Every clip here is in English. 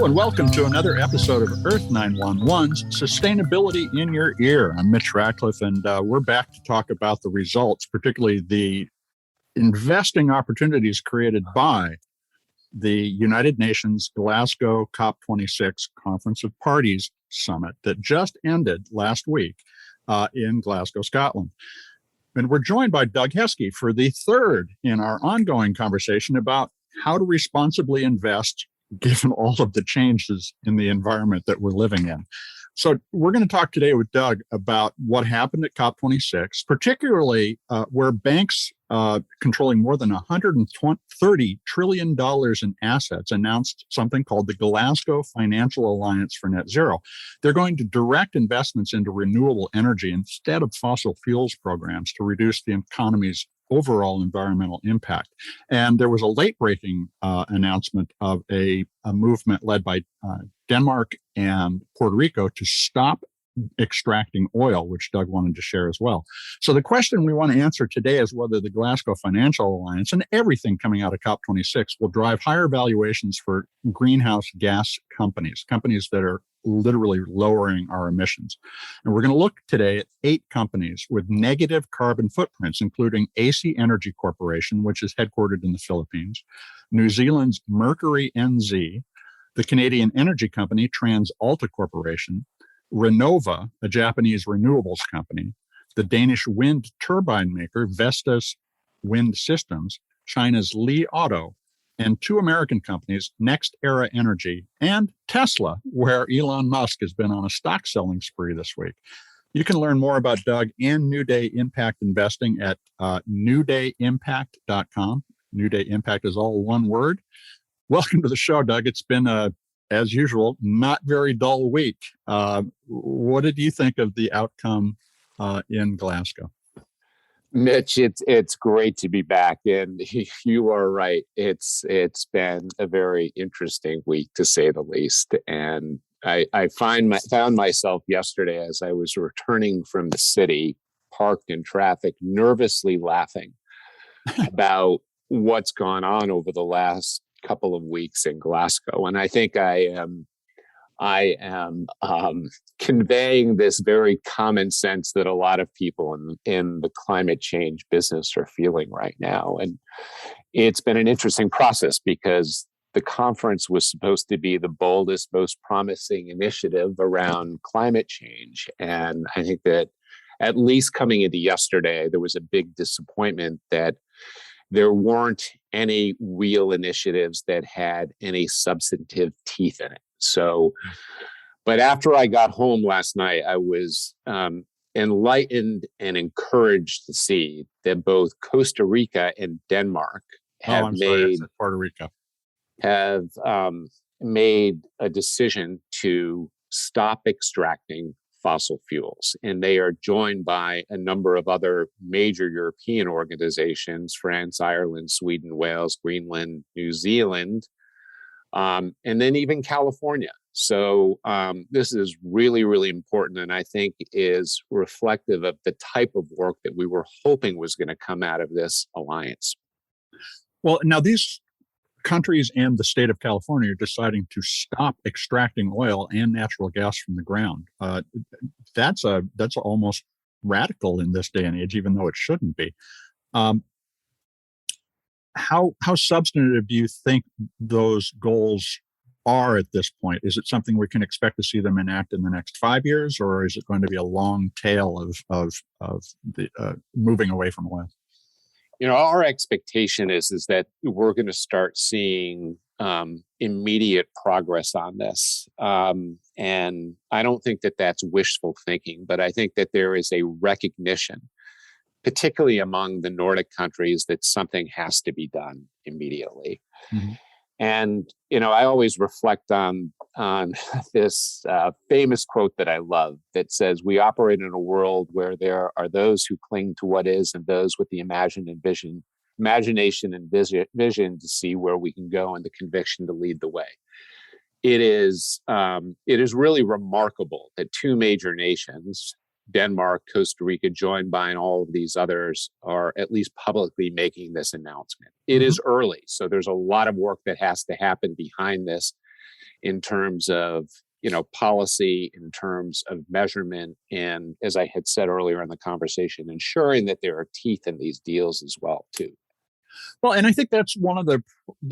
Hello and welcome to another episode of Earth911's Sustainability in Your Ear. I'm Mitch Ratcliffe, and we're back to talk about the results, particularly the investing opportunities created by the United Nations Glasgow COP26 Conference of Parties Summit that just ended last week in Glasgow, Scotland. And we're joined by Doug Heske for the third in our ongoing conversation about how to responsibly invest given all of the changes in the environment that we're living in. So we're going to talk today with Doug about what happened at COP26, particularly where banks controlling more than $130 trillion in assets announced something called the Glasgow Financial Alliance for Net Zero. They're going to direct investments into renewable energy instead of fossil fuels programs to reduce the economy's overall environmental impact. And there was a late-breaking announcement of a movement led by Denmark and Puerto Rico to stop extracting oil, which Doug wanted to share as well. So the question we want to answer today is whether the Glasgow Financial Alliance and everything coming out of COP26 will drive higher valuations for greenhouse gas companies that are literally lowering our emissions. And we're going to look today at 8 companies with negative carbon footprints, including AC Energy Corporation, which is headquartered in the Philippines, New Zealand's Mercury NZ, the Canadian energy company TransAlta Corporation, Renova, a Japanese renewables company, the Danish wind turbine maker Vestas Wind Systems, China's Li Auto, and 2 American companies, NEXTera Energy and Tesla, where Elon Musk has been on a stock selling spree this week. You can learn more about Doug and Newday Impact investing at newdayimpact.com. Newday Impact is all one word. Welcome to the show, Doug. It's been as usual, not very dull week. What did you think of the outcome in Glasgow? Mitch, it's great to be back, and you are right. It's been a very interesting week, to say the least. And I found myself yesterday as I was returning from the city, parked in traffic, nervously laughing about what's gone on over the last couple of weeks in Glasgow. And I think I am conveying this very common sense that a lot of people in the climate change business are feeling right now. And it's been an interesting process because the conference was supposed to be the boldest, most promising initiative around climate change. And I think that at least coming into yesterday, there was a big disappointment that there weren't any real initiatives that had any substantive teeth in it. So, but after I got home last night, I was enlightened and encouraged to see that both Costa Rica and Denmark have made a decision to stop extracting fossil fuels. And they are joined by a number of other major European organizations, France, Ireland, Sweden, Wales, Greenland, New Zealand, and then even California. So this is really, really important, and I think is reflective of the type of work that we were hoping was going to come out of this alliance. Well, now these countries and the state of California are deciding to stop extracting oil and natural gas from the ground. That's almost radical in this day and age, even though it shouldn't be. How substantive do you think those goals are at this point? Is it something we can expect to see them enact in the next 5 years, or is it going to be a long tail of the moving away from oil? You know, our expectation is that we're going to start seeing immediate progress on this. And I don't think that that's wishful thinking, but I think that there is a recognition, particularly among the Nordic countries, that something has to be done immediately. Mm-hmm. And, you know, I always reflect on this famous quote that I love that says, we operate in a world where there are those who cling to what is and those with the imagination and vision to see where we can go and the conviction to lead the way. It is really remarkable that 2 major nations, Denmark, Costa Rica, joined by and all of these others, are at least publicly making this announcement. It is early, so there's a lot of work that has to happen behind this in terms of, policy, in terms of measurement, and as I had said earlier in the conversation, ensuring that there are teeth in these deals as well, too. Well, and I think that's one of the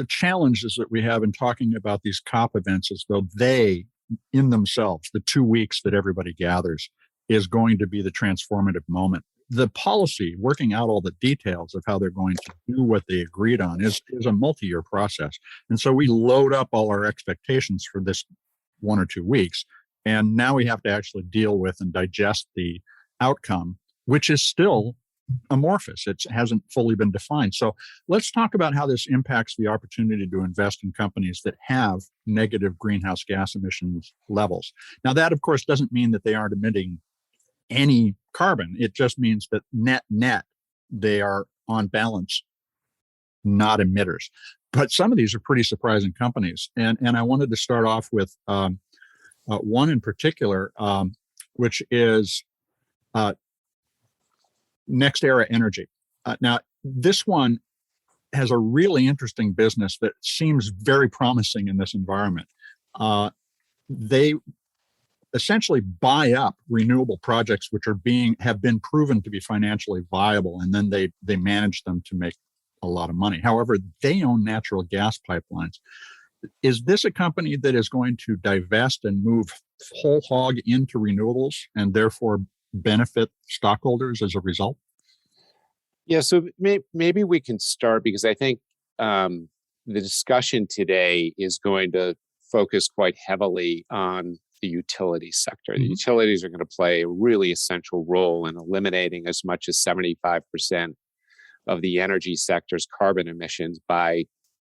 challenges that we have in talking about these COP events, is though they, in themselves, the 2 weeks that everybody gathers, is going to be the transformative moment. The policy, working out all the details of how they're going to do what they agreed on, is a multi-year process. And so we load up all our expectations for this 1 or 2 weeks, and now we have to actually deal with and digest the outcome, which is still amorphous. It hasn't fully been defined. So let's talk about how this impacts the opportunity to invest in companies that have negative greenhouse gas emissions levels. Now, that, of course, doesn't mean that they aren't emitting any carbon. It just means that net, they are on balance not emitters. But some of these are pretty surprising companies. And I wanted to start off with one in particular, which is NEXTera Energy. Now, this one has a really interesting business that seems very promising in this environment. They essentially buy up renewable projects which have been proven to be financially viable, and then they manage them to make a lot of money. However, they own natural gas pipelines. Is this a company that is going to divest and move whole hog into renewables and therefore benefit stockholders as a result? Yeah, so maybe we can start, because I think the discussion today is going to focus quite heavily on the utility sector. Mm-hmm. The utilities are going to play a really essential role in eliminating as much as 75% of the energy sector's carbon emissions by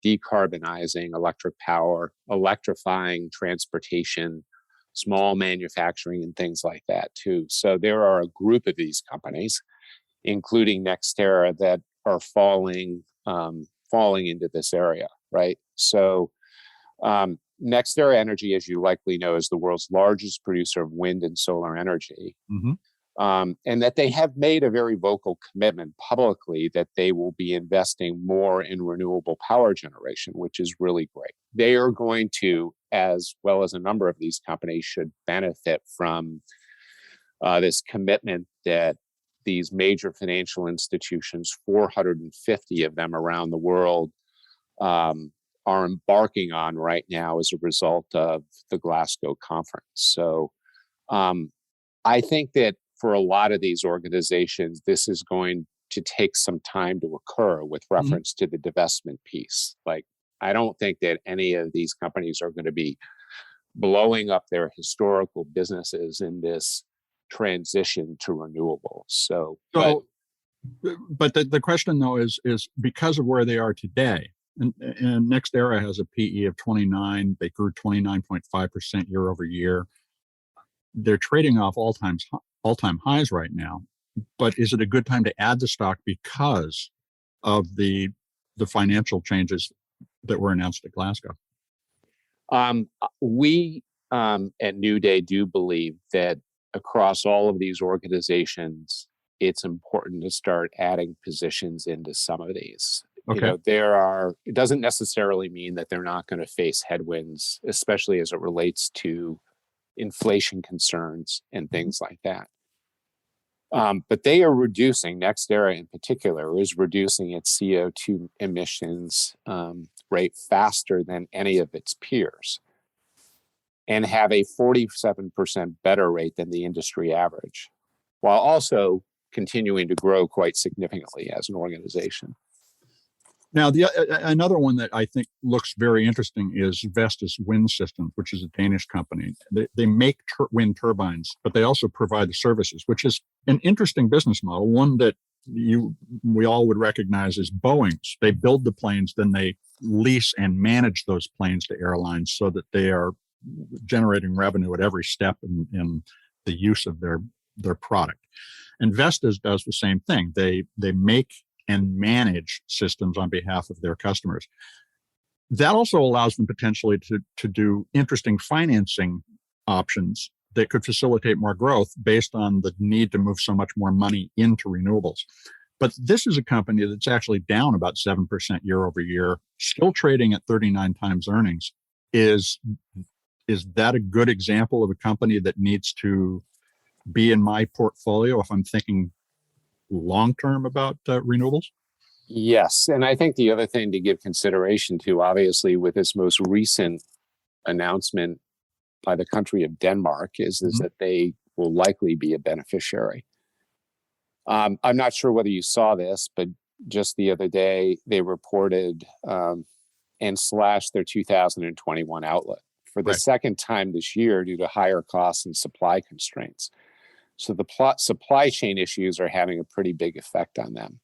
decarbonizing electric power, electrifying transportation, small manufacturing, and things like that too. So there are a group of these companies, including NEXTera, that are falling into this area, right? So NEXTera Energy, as you likely know, is the world's largest producer of wind and solar energy. Mm-hmm. And that they have made a very vocal commitment publicly that they will be investing more in renewable power generation, which is really great. They are going to, as well as a number of these companies, should benefit from this commitment that these major financial institutions, 450 of them around the world, are embarking on right now as a result of the Glasgow conference. So I think that for a lot of these organizations, this is going to take some time to occur with reference to the divestment piece. Like, I don't think that any of these companies are going to be blowing up their historical businesses in this transition to renewables. But the question though is because of where they are today, and NEXTera has a PE of 29. They grew 29.5% year over year. They're trading off all-time highs right now. But is it a good time to add the stock because of the financial changes that were announced at Glasgow? We at Newday do believe that across all of these organizations, it's important to start adding positions into some of these. Okay. It doesn't necessarily mean that they're not going to face headwinds, especially as it relates to inflation concerns and things like that. But they are reducing, NEXTera in particular, is reducing its CO2 emissions rate faster than any of its peers, and have a 47% better rate than the industry average, while also continuing to grow quite significantly as an organization. Now, another one that I think looks very interesting is Vestas Wind Systems, which is a Danish company. They make wind turbines, but they also provide the services, which is an interesting business model, one that we all would recognize as Boeing's. They build the planes, then they lease and manage those planes to airlines so that they are generating revenue at every step in the use of their product. And Vestas does the same thing. They make and manage systems on behalf of their customers. That also allows them potentially to do interesting financing options that could facilitate more growth based on the need to move so much more money into renewables. But this is a company that's actually down about 7% year over year, still trading at 39 times earnings. Is is that a good example of a company that needs to be in my portfolio if I'm thinking long term about renewables? Yes. And I think the other thing to give consideration to, obviously, with this most recent announcement by the country of Denmark, is that they will likely be a beneficiary. I'm not sure whether you saw this, but just the other day, they reported and slashed their 2021 outlook for the Right. second time this year due to higher costs and supply constraints. So the supply chain issues are having a pretty big effect on them.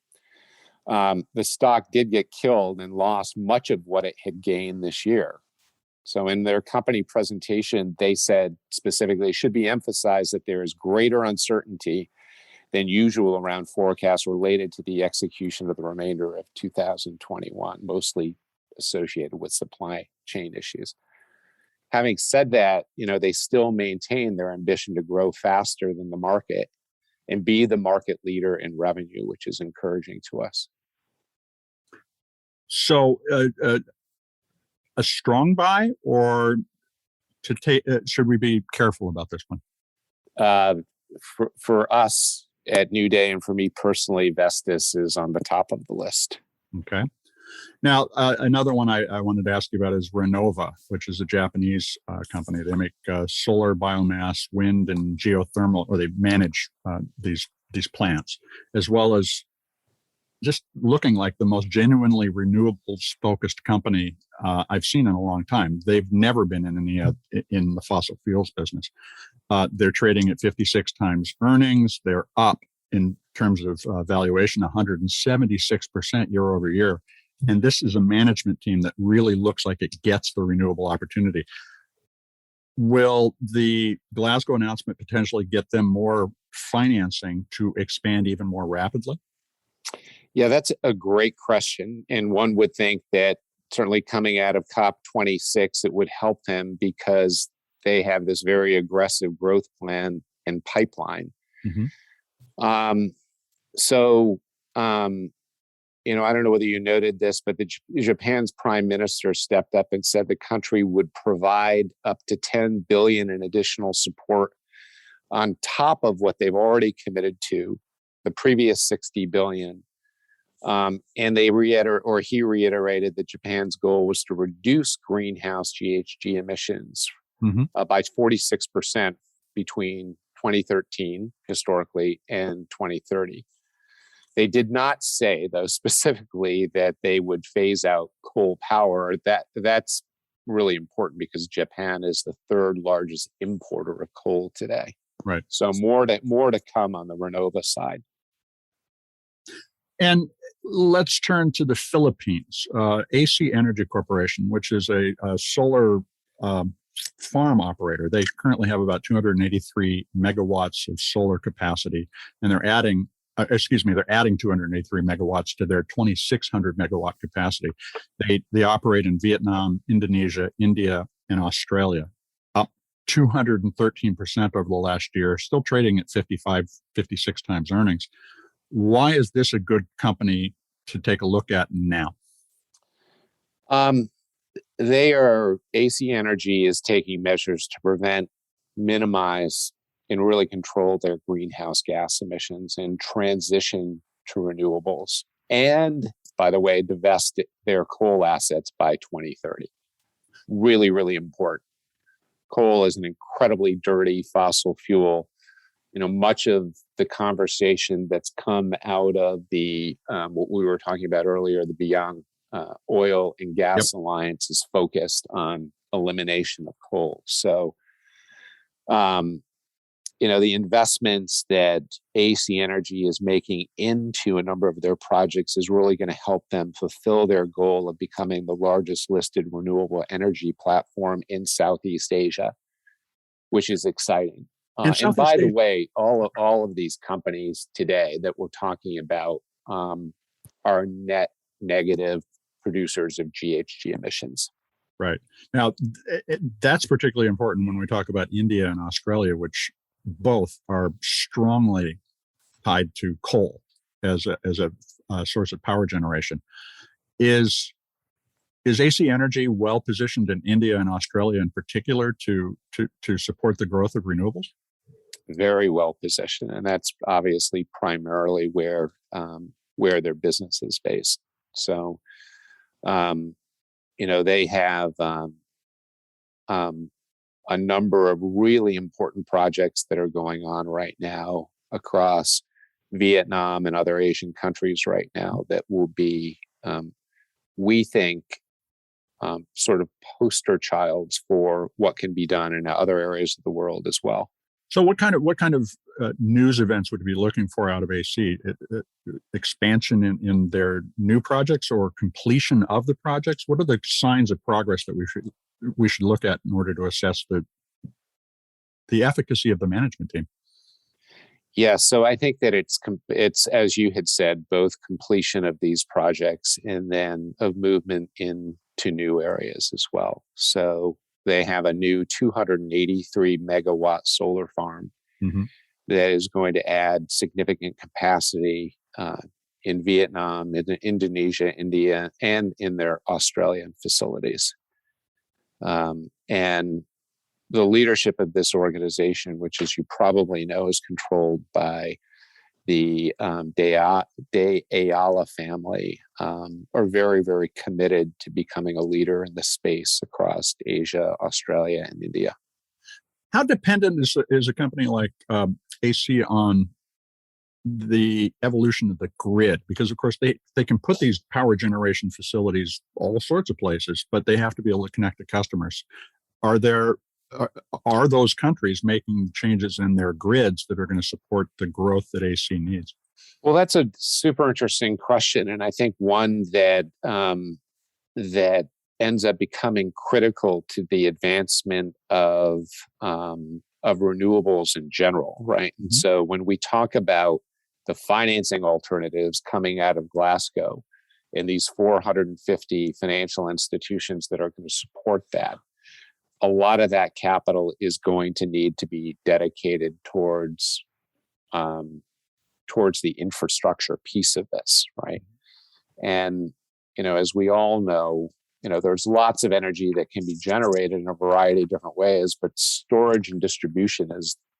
The stock did get killed and lost much of what it had gained this year. So in their company presentation, they said specifically it should be emphasized that there is greater uncertainty than usual around forecasts related to the execution of the remainder of 2021, mostly associated with supply chain issues. Having said that, they still maintain their ambition to grow faster than the market and be the market leader in revenue, which is encouraging to us. So a strong buy, or to take? Should we be careful about this one? For us at Newday, and for me personally, Vestas is on the top of the list. Okay. Now, another one I wanted to ask you about is Renova, which is a Japanese company. They make solar, biomass, wind, and geothermal, or they manage these plants, as well as just looking like the most genuinely renewables-focused company I've seen in a long time. They've never been in the fossil fuels business. They're trading at 56 times earnings. They're up in terms of valuation, 176% year over year. And this is a management team that really looks like it gets the renewable opportunity. Will the Glasgow announcement potentially get them more financing to expand even more rapidly? Yeah, that's a great question. And one would think that certainly coming out of COP26, it would help them because they have this very aggressive growth plan and pipeline. I don't know whether you noted this, but Japan's prime minister stepped up and said the country would provide up to 10 billion in additional support on top of what they've already committed to, the previous 60 billion. And he reiterated that Japan's goal was to reduce greenhouse GHG emissions by 46% between 2013 historically and 2030. They did not say, though, specifically that they would phase out coal power. That's really important because Japan is the third largest importer of coal today. Right. So more to come on the Renova side. And let's turn to the Philippines. AC Energy Corporation, which is a solar farm operator. They currently have about 283 megawatts of solar capacity, and they're adding 283 megawatts to their 2,600 megawatt capacity. They operate in Vietnam, Indonesia, India, and Australia, up 213% over the last year, still trading at 55, 56 times earnings. Why is this a good company to take a look at now? AC Energy is taking measures to prevent, minimize, and really control their greenhouse gas emissions and transition to renewables. And, by the way, divest their coal assets by 2030. Really, really important. Coal is an incredibly dirty fossil fuel. Much of the conversation that's come out of the what we were talking about earlier, the Beyond Oil and Gas Alliance, is focused on elimination of coal. So, the investments that AC Energy is making into a number of their projects is really going to help them fulfill their goal of becoming the largest listed renewable energy platform in Southeast Asia, which is exciting. And by the way, all of these companies today that we're talking about are net negative producers of GHG emissions. Right. Now, that's particularly important when we talk about India and Australia, which both are strongly tied to coal as a source of power generation. Is Is AC Energy well positioned in India and Australia in particular to support the growth of renewables? Very well positioned, and that's obviously primarily where their business is based. So, they have a number of really important projects that are going on right now across Vietnam and other Asian countries right now that will be, we think, sort of poster childs for what can be done in other areas of the world as well. So, what kind of news events would you be looking for out of AC? Expansion in their new projects or completion of the projects? What are the signs of progress that we should look at in order to assess the efficacy of the management team? Yeah, so I think that it's as you had said, both completion of these projects and then of movement into new areas as well. So they have a new 283 megawatt solar farm that is going to add significant capacity in Vietnam, in Indonesia, India, and in their Australian facilities. And the leadership of this organization, which, as you probably know, is controlled by the De Ayala family, are very, very committed to becoming a leader in the space across Asia, Australia, and India. How dependent is a company like AC on the evolution of the grid? Because, of course, they can put these power generation facilities all sorts of places, but they have to be able to connect to customers. Are those countries making changes in their grids that are going to support the growth that AC needs? Well, that's a super interesting question, and I think one that ends up becoming critical to the advancement of renewables in general, right? And so when we talk about the financing alternatives coming out of Glasgow and these 450 financial institutions that are going to support that, a lot of that capital is going to need to be dedicated towards the infrastructure piece of this, right? And as we all know, there's lots of energy that can be generated in a variety of different ways, but storage and distribution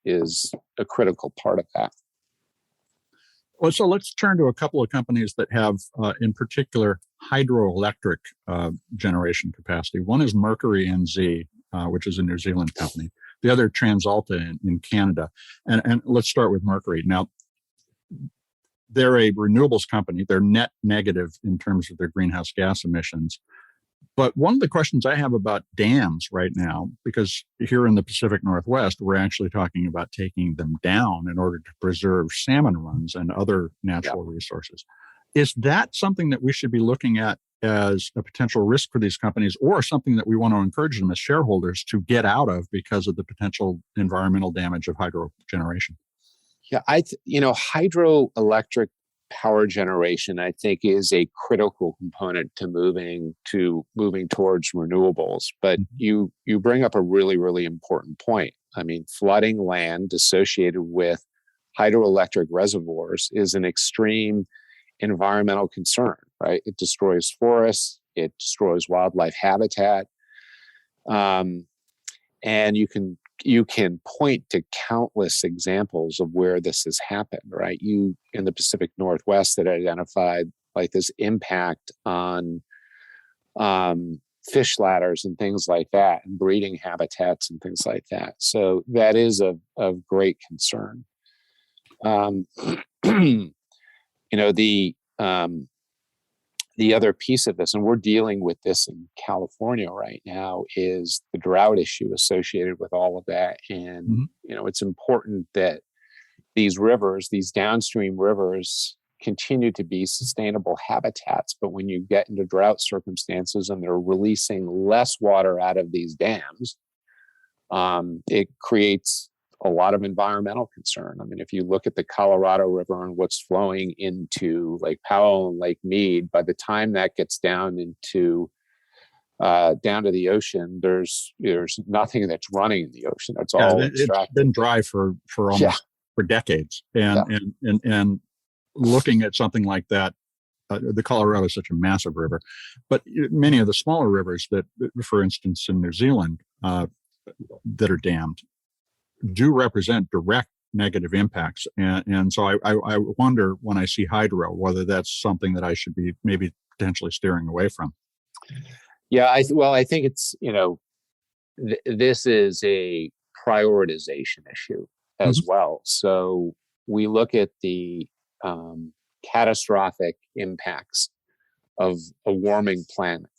is a critical part of that. Well, so let's turn to a couple of companies that have, in particular, hydroelectric generation capacity. One is Mercury NZ, which is a New Zealand company. The other, TransAlta in Canada. And let's start with Mercury. Now, they're a renewables company. They're net negative in terms of their greenhouse gas emissions. But one of the questions I have about dams right now, because here in the Pacific Northwest, we're actually talking about taking them down in order to preserve salmon runs and other natural resources. Is that something that we should be looking at as a potential risk for these companies, or something that we want to encourage them as shareholders to get out of because of the potential environmental damage of hydro generation? Yeah, hydroelectric power generation, I think, is a critical component to moving towards renewables. But you bring up a really, really important point. I mean, flooding land associated with hydroelectric reservoirs is an extreme environmental concern, right? It destroys forests, it destroys wildlife habitat, and you can point to countless examples of where this has happened, right? You in the Pacific Northwest that identified like this impact on fish ladders and things like that, and breeding habitats and things like that. So that is of great concern. The other piece of this, and we're dealing with this in California right now, is the drought issue associated with all of that. And, it's important that these rivers, these downstream rivers, continue to be sustainable habitats. But when you get into drought circumstances and they're releasing less water out of these dams, it creates a lot of environmental concern. I mean, if you look at the Colorado River and what's flowing into Lake Powell and Lake Mead, by the time that gets down to the ocean, there's nothing that's running in the ocean. It's all extracted. It's been dry for almost for decades, and looking at something like that the Colorado is such a massive river, but many of the smaller rivers that, for instance, in New Zealand, that are dammed do represent direct negative impacts. And so I wonder when I see hydro, whether that's something that I should be maybe potentially steering away from. Yeah, I think it's, this is a prioritization issue as well. So we look at the catastrophic impacts of a warming planet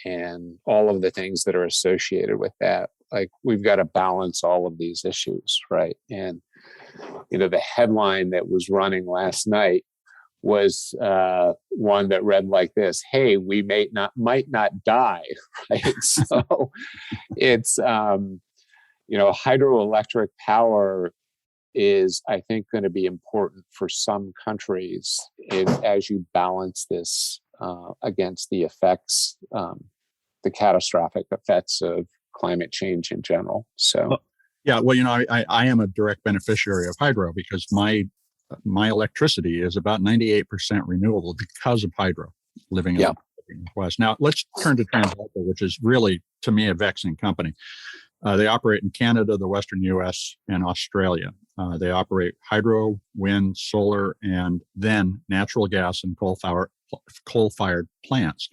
and all of the things that are associated with that. Like, we've got to balance all of these issues, right? And the headline that was running last night was one that read like this: "Hey, we might not die," right? So it's hydroelectric power is, I think, going to be important for some countries as you balance this against the effects, the catastrophic effects of climate change in general. So, yeah, well, I am a direct beneficiary of hydro because my electricity is about 98% renewable because of hydro, living in the West. Now, let's turn to TransAlta, which is really, to me, a vexing company. They operate in Canada, the Western U.S., and Australia. They operate hydro, wind, solar, and then natural gas and coal-fired plants.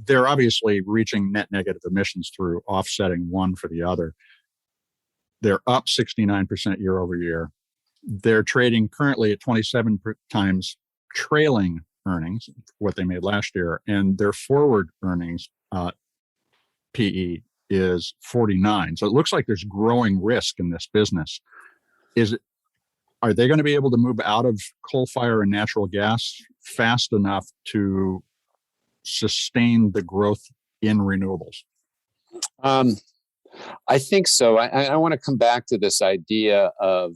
They're obviously reaching net negative emissions through offsetting one for the other. They're up 69% year over year. They're trading currently at 27 times trailing earnings, what they made last year, and their forward earnings PE is 49. So it looks like there's growing risk in this business. Are they going to be able to move out of coal fire and natural gas fast enough to sustain the growth in renewables? I think so. I want to come back to this idea of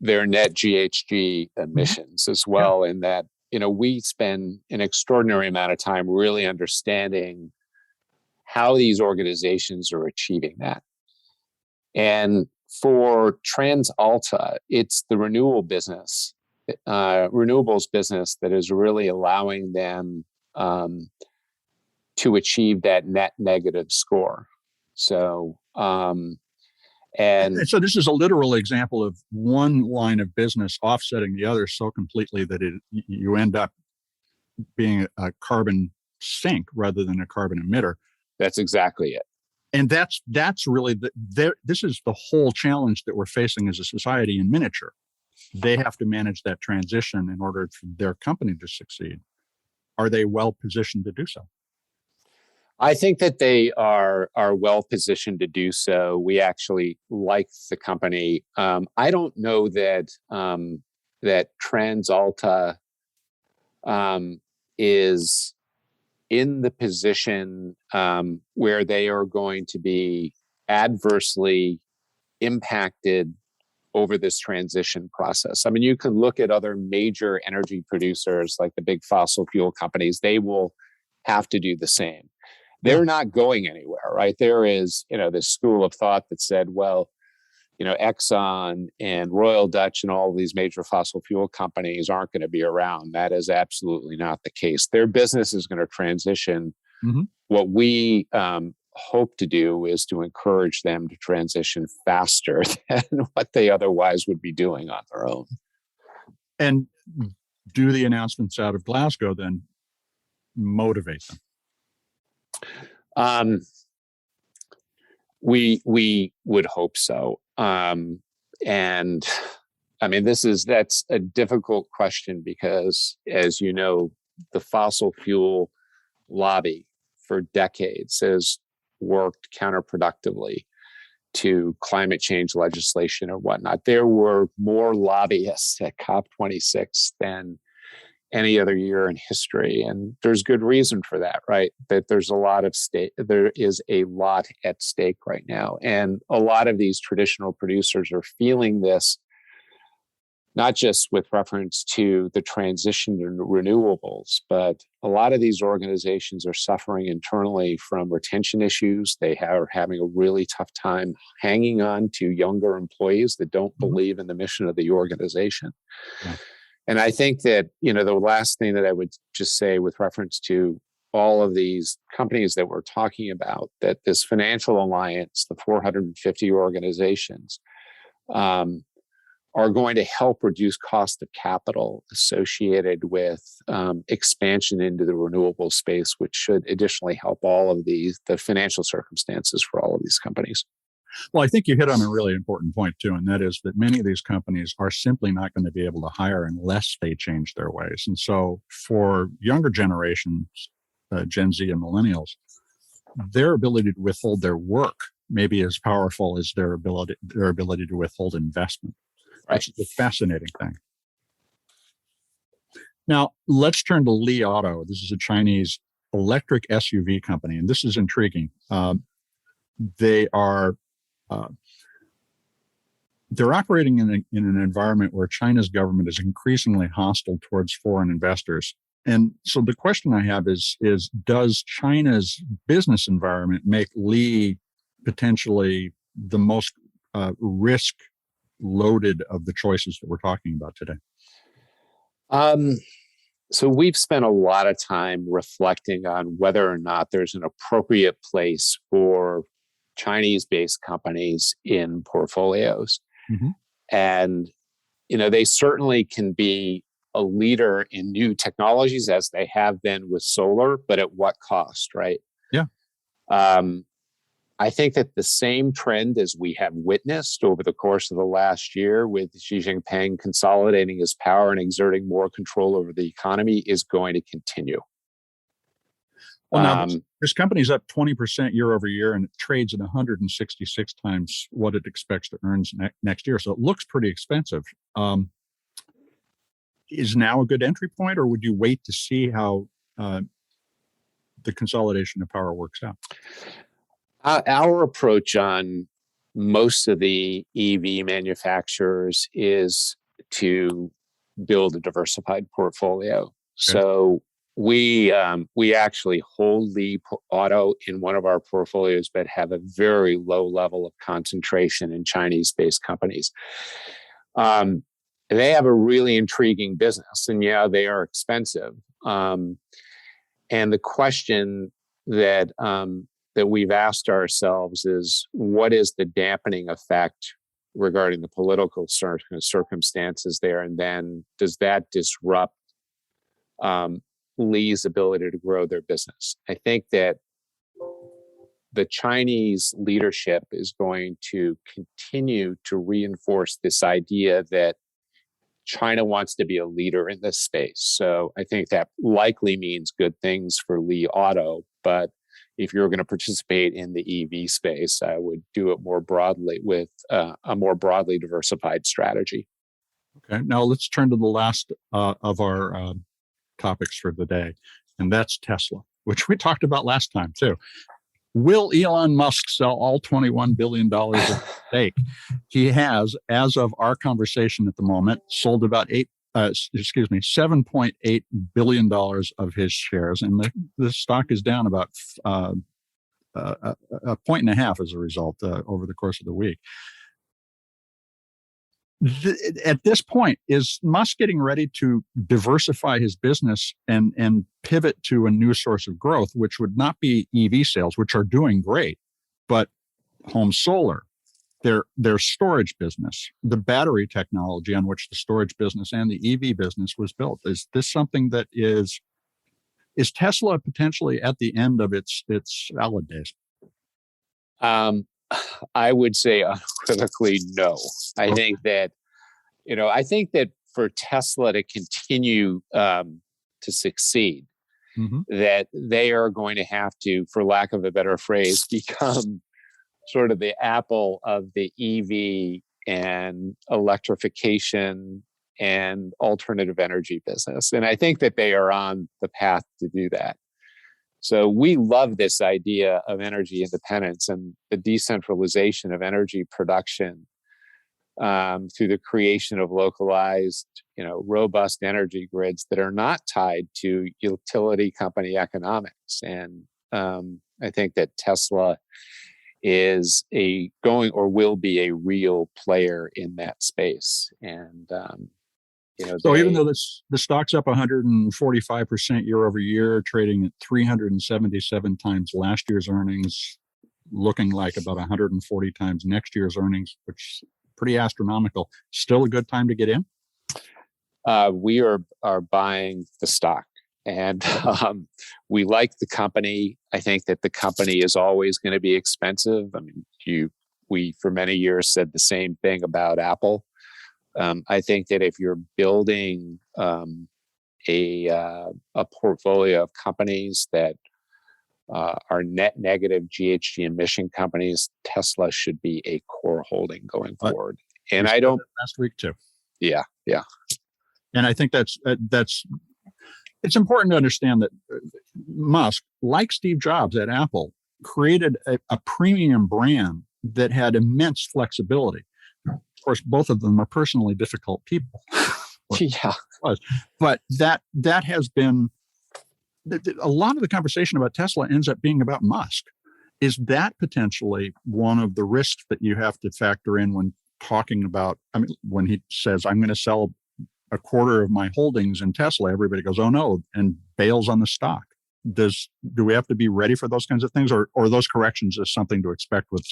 their net GHG emissions as well, in that, we spend an extraordinary amount of time really understanding how these organizations are achieving that. And for TransAlta, it's the renewables business that is really allowing them to achieve that net negative score. So, and so this is a literal example of one line of business offsetting the other so completely that you end up being a carbon sink rather than a carbon emitter. That's exactly it. And that's really this is the whole challenge that we're facing as a society in miniature. They have to manage that transition in order for their company to succeed. Are they well positioned to do so? I think that they are well positioned to do so. We actually like the company. I don't know that that TransAlta is in the position where they are going to be adversely impacted over this transition process. I mean, you can look at other major energy producers like the big fossil fuel companies. They will have to do the same. They're not going anywhere, right? There is, this school of thought that said, well, Exxon and Royal Dutch and all of these major fossil fuel companies aren't going to be around. That is absolutely not the case. Their business is going to transition. Mm-hmm. What we hope to do is to encourage them to transition faster than what they otherwise would be doing on their own. And do the announcements out of Glasgow then motivate them? We would hope so. And I mean, that's a difficult question because, as you know, the fossil fuel lobby for decades has worked counterproductively to climate change legislation or whatnot. There were more lobbyists at COP26 than any other year in history. And there's good reason for that, right? That there is a lot at stake right now. And a lot of these traditional producers are feeling this, not just with reference to the transition to renewables, but a lot of these organizations are suffering internally from retention issues. They are having a really tough time hanging on to younger employees that don't believe in the mission of the organization. Yeah. And I think that, the last thing that I would just say with reference to all of these companies that we're talking about, that this financial alliance, the 450 organizations, are going to help reduce cost of capital associated with expansion into the renewable space, which should additionally help all of the financial circumstances for all of these companies. Well, I think you hit on a really important point too, and that is that many of these companies are simply not going to be able to hire unless they change their ways. And so for younger generations, Gen Z and millennials, their ability to withhold their work may be as powerful as their ability to withhold investment. Right. Which is a fascinating thing. Now, let's turn to Li Auto. This is a Chinese electric SUV company, and this is intriguing. They are they're operating in an environment where China's government is increasingly hostile towards foreign investors. And so the question I have is does China's business environment make Li potentially the most risk loaded of the choices that we're talking about today? So we've spent a lot of time reflecting on whether or not there's an appropriate place for Chinese-based companies in portfolios. Mm-hmm. And, they certainly can be a leader in new technologies as they have been with solar, but at what cost, right? Yeah. I think that the same trend as we have witnessed over the course of the last year with Xi Jinping consolidating his power and exerting more control over the economy is going to continue. Well, now this company's up 20% year over year, and it trades at 166 times what it expects to earn next year. So it looks pretty expensive. Is now a good entry point, or would you wait to see how the consolidation of power works out? Our approach on most of the EV manufacturers is to build a diversified portfolio. Okay. So we actually hold Li Auto in one of our portfolios, but have a very low level of concentration in Chinese-based companies. They have a really intriguing business, and yeah, they are expensive. And the question that we've asked ourselves is, what is the dampening effect regarding the political circumstances there? And then does that disrupt Li's ability to grow their business? I think that the Chinese leadership is going to continue to reinforce this idea that China wants to be a leader in this space. So I think that likely means good things for Li Auto, but if you're going to participate in the EV space, I would do it more broadly with a more broadly diversified strategy. Okay. Now let's turn to the last of our topics for the day, and that's Tesla, which we talked about last time too. Will Elon Musk sell all $21 billion of stake? He has, as of our conversation at the moment, sold about $7.8 billion of his shares, and the stock is down about a point and a half as a result over the course of the week. At this point, is Musk getting ready to diversify his business and pivot to a new source of growth, which would not be EV sales, which are doing great, but home solar, their storage business, the battery technology on which the storage business and the EV business was built? Is this something that is Tesla potentially at the end of its salad days? I would say unequivocally no. I think that for Tesla to continue to succeed, mm-hmm. that they are going to have to, for lack of a better phrase, become sort of the Apple of the EV and electrification and alternative energy business. And I think that they are on the path to do that. So we love this idea of energy independence and the decentralization of energy production through the creation of localized, robust energy grids that are not tied to utility company economics. And I think that Tesla is will be a real player in that space. And So even though the stock's up 145% year over year, trading at 377 times last year's earnings, looking like about 140 times next year's earnings, which is pretty astronomical. Still a good time to get in? We are buying the stock, and we like the company. I think that the company is always going to be expensive. I mean, we for many years said the same thing about Apple. I think that if you're building a portfolio of companies that are net negative GHG emission companies, Tesla should be a core holding going forward. And I don't last week too. Yeah. And I think that's it's important to understand that Musk, like Steve Jobs at Apple, created a premium brand that had immense flexibility. Of course, both of them are personally difficult people. Yeah. But that has been a lot of the conversation about Tesla ends up being about Musk. Is that potentially one of the risks that you have to factor in when talking about, when he says, I'm going to sell a quarter of my holdings in Tesla, everybody goes, oh no, and bails on the stock. Do we have to be ready for those kinds of things, or those corrections is something to expect with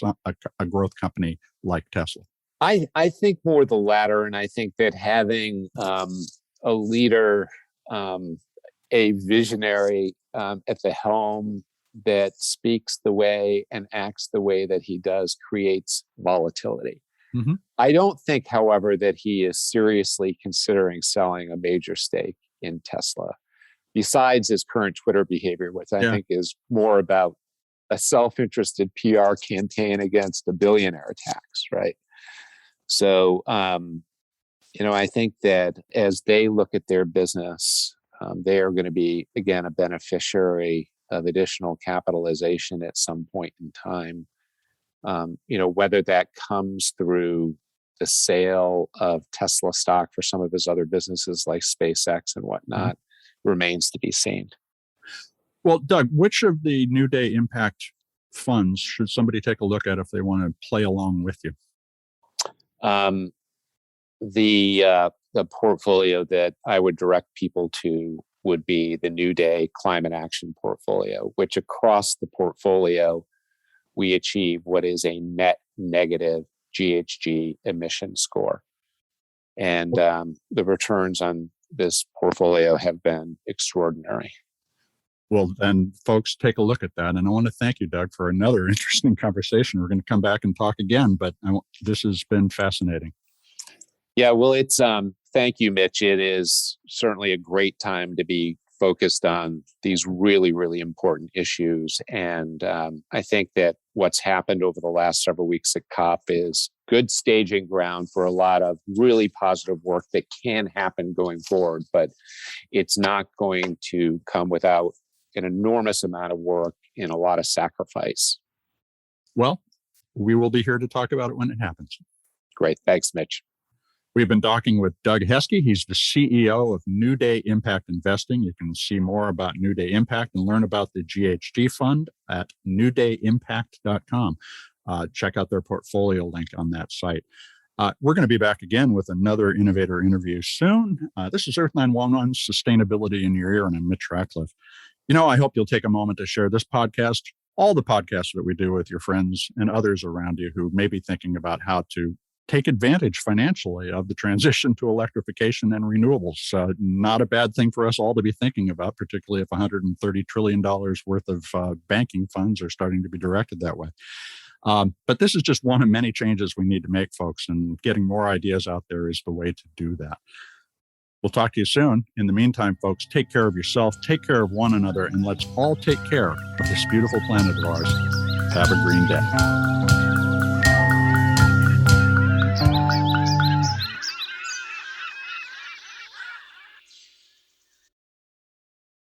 a growth company like Tesla? I think more the latter, and I think that having a leader, a visionary at the helm that speaks the way and acts the way that he does creates volatility. Mm-hmm. I don't think, however, that he is seriously considering selling a major stake in Tesla, besides his current Twitter behavior, which I think is more about a self-interested PR campaign against a billionaire tax, right? So, I think that as they look at their business, they are going to be, again, a beneficiary of additional capitalization at some point in time. Whether that comes through the sale of Tesla stock for some of his other businesses like SpaceX and whatnot remains to be seen. Well, Doug, which of the Newday Impact funds should somebody take a look at if they want to play along with you? The portfolio that I would direct people to would be the Newday Climate Action portfolio, which across the portfolio, we achieve what is a net negative GHG emission score. And the returns on this portfolio have been extraordinary. Well, then, folks, take a look at that. And I want to thank you, Doug, for another interesting conversation. We're going to come back and talk again, but this has been fascinating. Yeah, well, it's thank you, Mitch. It is certainly a great time to be focused on these really, really important issues. And I think that what's happened over the last several weeks at COP is good staging ground for a lot of really positive work that can happen going forward, but it's not going to come without an enormous amount of work and a lot of sacrifice. Well, we will be here to talk about it when it happens. Great. Thanks, Mitch. We've been talking with Doug Heske. He's the CEO of Newday Impact Investing. You can see more about Newday Impact and learn about the GHG fund at newdayimpact.com. Check out their portfolio link on that site. We're going to be back again with another innovator interview soon. This is Earth911 Sustainability in Your Ear, and I'm Mitch Ratcliffe. I hope you'll take a moment to share this podcast, all the podcasts that we do with your friends and others around you who may be thinking about how to take advantage financially of the transition to electrification and renewables. Not a bad thing for us all to be thinking about, particularly if $130 trillion worth of banking funds are starting to be directed that way. But this is just one of many changes we need to make, folks, and getting more ideas out there is the way to do that. We'll talk to you soon. In the meantime, folks, take care of yourself, take care of one another, and let's all take care of this beautiful planet of ours. Have a green day.